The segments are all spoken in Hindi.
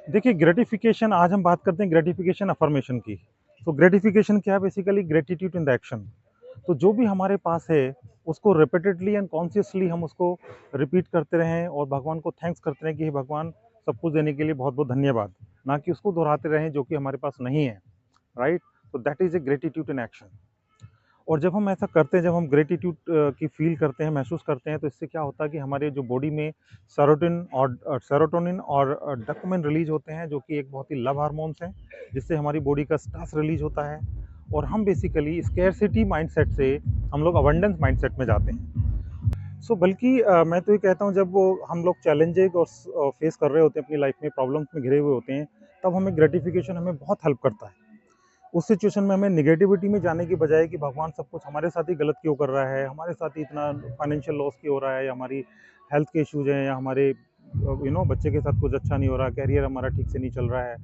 देखिए ग्रेटिफिकेशन, आज हम बात करते हैं ग्रेटिफिकेशन अफर्मेशन की। तो ग्रेटिफिकेशन क्या है? Basically gratitude in the action. तो जो भी हमारे पास है उसको रिपीटेडली एंड कॉन्शियसली हम उसको रिपीट करते रहें और भगवान को थैंक्स करते रहें कि हे भगवान, सब कुछ देने के लिए बहुत बहुत धन्यवाद। ना कि उसको दोहराते रहें जो कि हमारे पास नहीं है। राइट। तो that is a gratitude in action. और जब हम ऐसा करते हैं, जब हम ग्रेटिट्यूड की फील करते हैं, महसूस करते हैं, तो इससे क्या होता है कि हमारे जो बॉडी में सेरोटोनिन और डोपामिन रिलीज होते हैं, जो कि एक बहुत ही लव हार्मोन्स हैं, जिससे हमारी बॉडी का स्ट्रेस रिलीज होता है। और हम बेसिकली स्केर्सिटी माइंडसेट से हम लोग अबंडेंस माइंडसेट में जाते हैं। बल्कि मैं तो ये कहता हूँ, जब वो हम लोग चैलेंजेस और फेस कर रहे होते हैं अपनी लाइफ में, प्रॉब्लम्स में घिरे हुए होते हैं, तब हमें ग्रेटिफिकेशन हमें बहुत हेल्प करता है। उस सिचुएशन में हमें नेगेटिविटी में जाने की बजाय कि भगवान सब कुछ हमारे साथ ही गलत क्यों कर रहा है, हमारे साथ ही इतना फाइनेंशियल लॉस क्यों हो रहा है, या हमारी हेल्थ के इश्यूज हैं, या हमारे बच्चे के साथ कुछ अच्छा नहीं हो रहा, कैरियर हमारा ठीक से नहीं चल रहा है।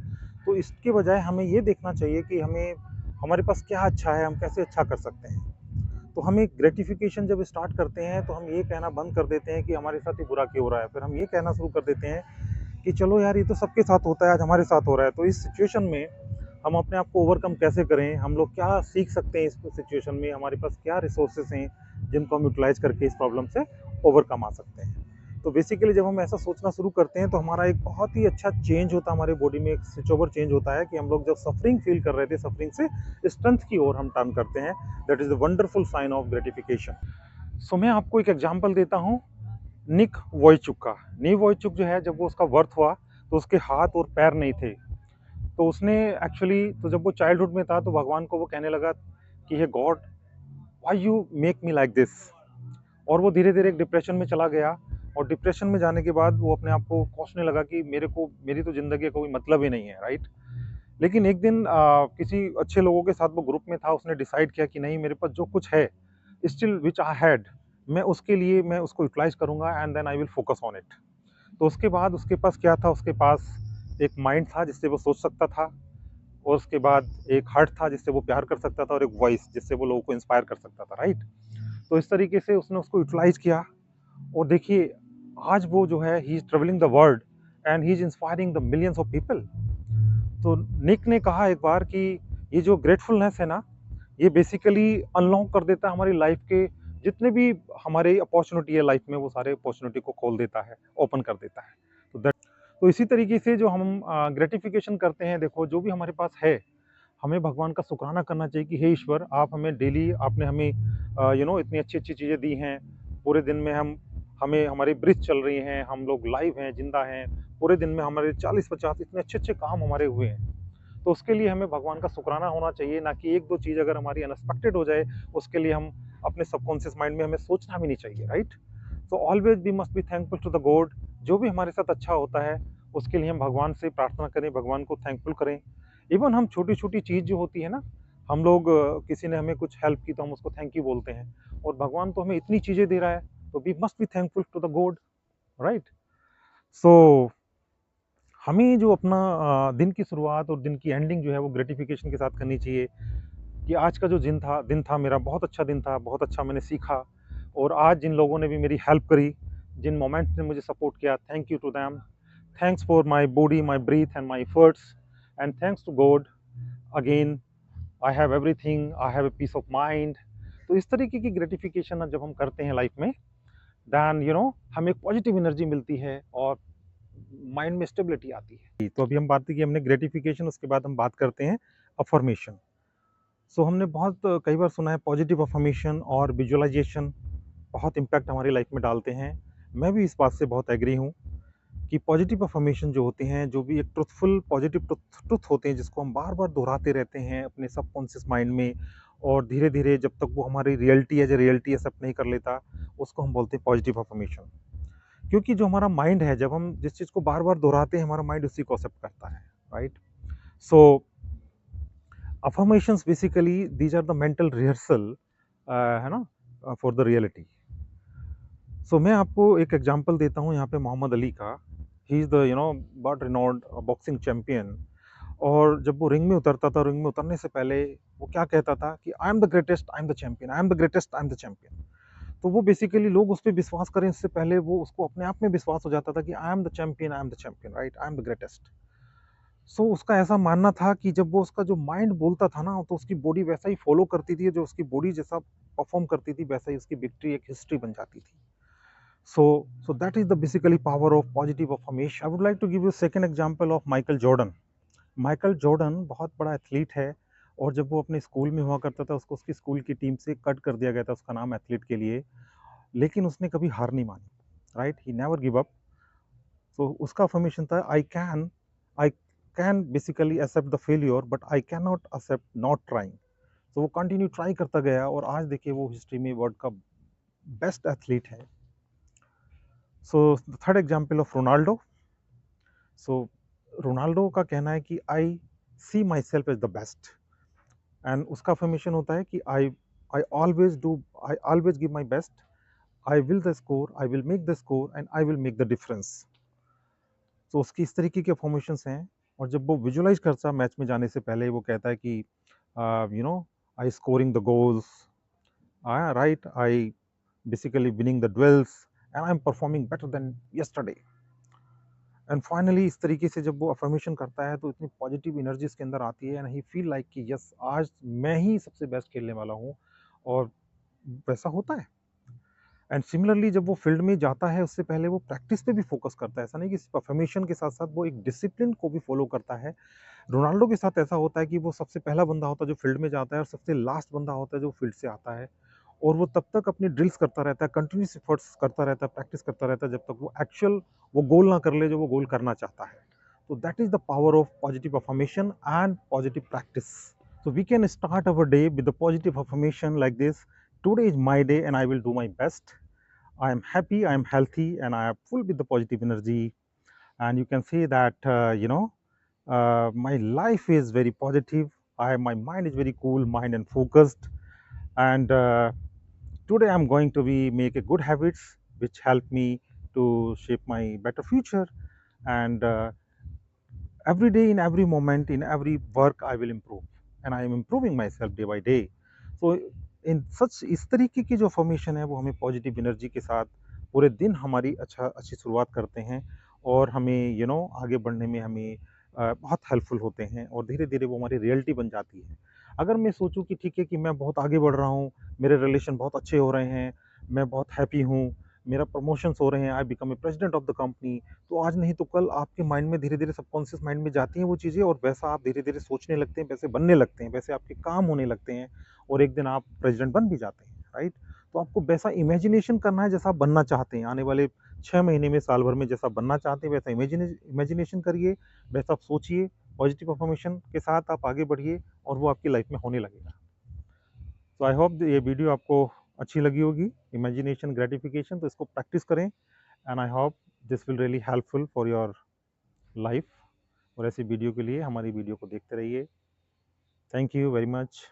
तो इसके बजाय हमें ये देखना चाहिए कि हमें हमारे पास क्या अच्छा है, हम कैसे अच्छा कर सकते हैं। तो हमें ग्रेटिफिकेशन जब स्टार्ट करते हैं तो हम ये कहना बंद कर देते हैं कि हमारे साथ ही बुरा क्यों हो रहा है। फिर हम ये कहना शुरू कर देते हैं कि चलो यार, ये तो सबके साथ होता है, आज हमारे साथ हो रहा है। तो इस सिचुएशन में हम अपने आप को ओवरकम कैसे करें, हम लोग क्या सीख सकते हैं इस सिचुएशन में, हमारे पास क्या रिसोर्सेज हैं जिनको हम यूटिलाइज करके इस प्रॉब्लम से ओवरकम आ सकते हैं। तो बेसिकली जब हम ऐसा सोचना शुरू करते हैं तो हमारा एक बहुत ही अच्छा चेंज होता है, हमारे बॉडी में एक स्विच ओवर चेंज होता है कि हम लोग जब सफरिंग फील कर रहे थे, सफरिंग से स्ट्रेंथ की ओर हम टर्न करते हैं। That is the wonderful sign of gratification. मैं आपको एक एग्जांपल देता हूँ। निक वॉयचुक का। नी वॉयचुक जो है, जब वो उसका बर्थ हुआ तो उसके हाथ और पैर नहीं थे। तो उसने एक्चुअली, तो जब वो चाइल्डहुड में था तो भगवान को वो कहने लगा कि hey god, why you make me like this. और वो धीरे धीरे एक डिप्रेशन में चला गया। और डिप्रेशन में जाने के बाद वो अपने आप को कोसने लगा कि मेरी तो जिंदगी का कोई मतलब ही नहीं है। राइट। लेकिन एक दिन किसी अच्छे लोगों के साथ वो ग्रुप में था, उसने डिसाइड किया कि नहीं, मेरे पास जो कुछ है, स्टिल विच आई हैड, मैं उसको यूटिलाइज करूंगा and then I will focus on it. तो उसके बाद उसके पास क्या था? उसके पास एक माइंड था जिससे वो सोच सकता था, और उसके बाद एक हार्ट था जिससे वो प्यार कर सकता था, और एक वॉइस जिससे वो लोगों को इंस्पायर कर सकता था। राइट। तो इस तरीके से उसने उसको यूटिलाइज किया। और देखिए, आज वो जो है, he is travelling the world and he is inspiring the millions of people. तो निक ने कहा एक बार कि ये जो ग्रेटफुलनेस है ना, ये बेसिकली अनलॉक कर देता है हमारी लाइफ के जितने भी हमारे अपॉर्चुनिटी है लाइफ में, वो सारे अपॉर्चुनिटी को खोल देता है, ओपन कर देता है। तो तो इसी तरीके से जो हम ग्रेटिफिकेशन करते हैं, देखो जो भी हमारे पास है, हमें भगवान का शुक्राना करना चाहिए कि हे ईश्वर, आप हमें डेली, आपने हमें इतनी अच्छी अच्छी चीज़ें दी हैं। पूरे दिन में हमें हमारी ब्रिथ चल रही हैं, हम लोग लाइव हैं, जिंदा हैं। पूरे दिन में हमारे 40-50 इतने अच्छे अच्छे काम हमारे हुए हैं। तो उसके लिए हमें भगवान का शुक्राना होना चाहिए, ना कि एक दो चीज़ अगर हमारी अनएक्सपेक्टेड हो जाए, उसके लिए हम अपने सबकॉन्शियस माइंड में हमें सोचना भी नहीं चाहिए। Right. So always we must be thankful to the God. जो भी हमारे साथ अच्छा होता है उसके लिए हम भगवान से प्रार्थना करें, भगवान को थैंकफुल करें। इवन हम छोटी छोटी चीज़ जो होती है ना, हम लोग किसी ने हमें कुछ हेल्प की तो हम उसको थैंक यू बोलते हैं, और भगवान तो हमें इतनी चीज़ें दे रहा है, तो we must be thankful to the god. Right. So हमें जो अपना दिन की शुरुआत और दिन की एंडिंग जो है वो ग्रेटिफिकेशन के साथ करनी चाहिए कि आज का जो दिन था मेरा बहुत अच्छा दिन था, बहुत अच्छा मैंने सीखा। और आज जिन लोगों ने भी मेरी हेल्प करी, जिन मोमेंट्स ने मुझे सपोर्ट किया, thank you to them. Thanks for my body, my breath and my efforts, and thanks to God again. I have everything, I have a peace of mind. तो इस तरीके की ग्रेटिफिकेशन जब हम करते हैं लाइफ में, देन हमें एक पॉजिटिव एनर्जी मिलती है और माइंड में स्टेबिलिटी आती है। तो अभी हम बात की हमने ग्रेटिफिकेशन, उसके बाद हम बात करते हैं अफर्मेशन। हमने बहुत कई बार सुना है पॉजिटिव अफर्मेशन और विजुअलाइजेशन बहुत इम्पैक्ट हमारी लाइफ में डालते हैं। मैं भी इस बात से बहुत एग्री हूँ कि पॉजिटिव अफर्मेशन जो होते हैं, जो भी एक ट्रुथफुल पॉजिटिव ट्रुथ होते हैं, जिसको हम बार बार दोहराते रहते हैं अपने सबकॉन्शियस माइंड में, और धीरे धीरे जब तक वो हमारी रियलिटी एक्सेप्ट नहीं कर लेता, उसको हम बोलते हैं पॉजिटिव अफर्मेशन। क्योंकि जो हमारा माइंड है, जब हम जिस चीज़ को बार बार दोहराते हैं, हमारा माइंड उसी को एक्सेप्ट करता है। Right. So affirmations basically, these are the mental rehearsal, है ना, फॉर द रियलिटी। मैं आपको एक एग्जांपल देता हूँ यहाँ पे मोहम्मद अली का। ही इज़ द बहुत रिनोन्ड बॉक्सिंग चैंपियन। और जब वो रिंग में उतरता था, रिंग में उतरने से पहले वो क्या कहता था कि I am the greatest, I am the champion, I am the greatest, I am the champion. तो वो बेसिकली लोग उस पर विश्वास करें इससे पहले वो उसको अपने आप में विश्वास हो जाता था कि I am the champion, I am the champion, right, I am the greatest. So उसका ऐसा मानना था कि जब वो उसका जो माइंड बोलता था ना, तो उसकी बॉडी वैसा ही फॉलो करती थी, जो उसकी बॉडी जैसा परफॉर्म करती थी वैसा ही उसकी विक्ट्री एक हिस्ट्री बन जाती थी। So that is the basically power of positive affirmation. I would like to give you second example of Michael Jordan. Michael Jordan बहुत बड़ा एथलीट है, और जब वो अपने स्कूल में हुआ करता था, उसको उसकी स्कूल की टीम से कट कर दिया गया था उसका नाम एथलीट के लिए, लेकिन उसने कभी हार नहीं मानी, right, he never give up. So उसका अफर्मेशन था, I can basically accept the failure, but I can not accept not trying. तो वो कंटिन्यू ट्राई करता गया, और आज देखिए वो हिस्ट्री में वर्ल्ड का बेस्ट एथलीट है। So third example of Ronaldo. So Ronaldo का कहना है कि I see myself as the best, and उसका अफर्मेशन होता है कि I always give my best, I will the score, I will make the score, and I will make the difference. तो उसकी इस तरीके के फॉर्मेशंस हैं। और जब वो विजुअलाइज करता है मैच में जाने से पहले, वो कहता है कि you know I scoring the goals, right, I basically winning the dwells, and I am performing better than yesterday. And finally इस तरीके से जब वो अफर्मेशन करता है, तो इतनी पॉजिटिव एनर्जी इसके अंदर आती है, एंड ही फील लाइक कि यस, आज मैं ही सबसे बेस्ट खेलने वाला हूँ। और वैसा होता है। एंड सिमिलरली जब वो फील्ड में जाता है, उससे पहले वो प्रैक्टिस पे भी फोकस करता है। ऐसा नहीं कि सिर्फ अफर्मेशन के साथ साथ वो एक डिसिप्लिन को भी फॉलो करता है। रोनाल्डो के साथ ऐसा होता है कि वो सबसे पहला बंदा होता है जो फील्ड में जाता है, और सबसे लास्ट बंदा होता है जो फील्ड से आता है। और वो तब तक अपनी ड्रिल्स करता रहता है, कंटिन्यूस एफर्ट्स करता रहता है, प्रैक्टिस करता रहता है, जब तक वो गोल ना कर ले जो वो गोल करना चाहता है। तो that is the power of positive affirmation and positive practice. So we can start our day with the positive affirmation like this: today is my day and I will do my best. I am happy, I am healthy, and I am full with the positive energy. And you can say that, my life is very positive. My mind is very cool, mind and focused. And today I'm going to be make a good habits which help me to shape my better future. And every day, in every moment, in every work, I will improve, and I am improving myself day by day. So इन सच इस तरीके की जो फॉर्मेशन है, वो हमें पॉजिटिव एनर्जी के साथ पूरे दिन हमारी अच्छी शुरुआत करते हैं, और हमें आगे बढ़ने में हमें बहुत हेल्पफुल होते हैं, और धीरे धीरे वो हमारी रियलिटी बन जाती है। अगर मैं सोचूं कि ठीक है कि मैं बहुत आगे बढ़ रहा हूँ, मेरे रिलेशन बहुत अच्छे हो रहे हैं, मैं बहुत हैप्पी हूँ, मेरा प्रमोशंस हो रहे हैं, I become a president of the company, तो आज नहीं तो कल आपके माइंड में धीरे-धीरे सबकॉन्शियस माइंड में जाती हैं वो चीज़ें, और वैसा आप धीरे-धीरे सोचने लगते हैं, वैसे बनने लगते हैं, वैसे आपके काम होने लगते हैं, और एक दिन आप प्रेसिडेंट बन भी जाते हैं, राइट? तो आपको वैसा इमेजिनेशन करना है जैसा आप बनना चाहते हैं, आने वाले 6 महीने में, साल भर में जैसा बनना चाहते हैं, वैसा इमेजिनेशन करिए, वैसा आप सोचिए, पॉजिटिव अफर्मेशन के साथ आप आगे बढ़िए, और वो आपकी लाइफ में होने लगेगा। तो आई होप ये वीडियो आपको अच्छी लगी होगी, इमेजिनेशन ग्रेटिफिकेशन, तो इसको प्रैक्टिस करें, and I hope this will really helpful for your life. और ऐसी वीडियो के लिए हमारी वीडियो को देखते रहिए। Thank you very much.